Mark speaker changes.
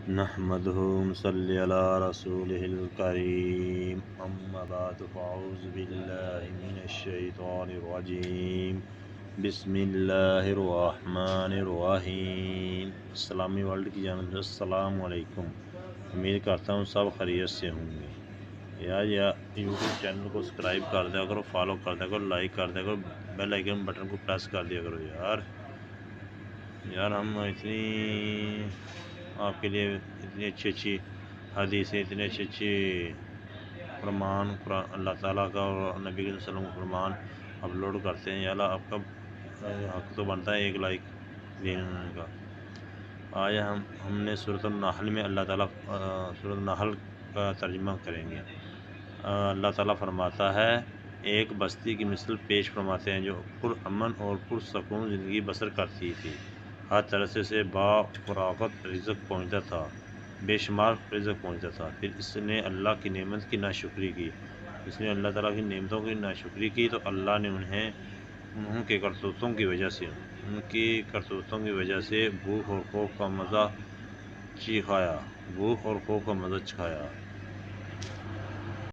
Speaker 1: نحمده ونصلي على رسوله الكريم اما بعد فاعوذ بالله من الشیطان الرجیم بسم اللہ الرحمن الرحیم۔ اسلامی ورلڈ کی جانب سے السلام علیکم۔ امید کرتا ہوں سب خیریت سے ہوں گے۔ یار یوٹیوب چینل کو سبسکرائب کر دیا کرو، فالو کر دیا کرو، لائک کر دیا کرو، بیل آئیکن بٹن کو پریس کر دیا کرو۔ یار ہم اتنی آپ کے لیے اتنی اچھی حدیثیں، اتنے اچھی فرمان قرآن اللہ تعالیٰ کا اور نبی صلی اللہ علیہ وسلم کا فرمان اپلوڈ کرتے ہیں۔ یا اللہ آپ کا حق تو بنتا ہے ایک لائک دینے کا۔ آج ہم نے سورۃ النحل میں اللہ تعالیٰ سورۃ النحل کا ترجمہ کریں گے۔ اللہ تعالیٰ فرماتا ہے، ایک بستی کی مثل پیش فرماتے ہیں جو پرامن اور پرسکون زندگی بسر کرتی تھی۔ ہر طرح سے با فراغت رزق پہنچتا تھا، بے شمار رزق پہنچتا تھا۔ پھر اس نے اللہ کی نعمت کی ناشکری کی، اس نے اللہ تعالیٰ کی نعمتوں کی ناشکری کی تو اللہ نے ان کے کرتوتوں کی وجہ سے بھوک اور خوف کا مزہ چکھایا۔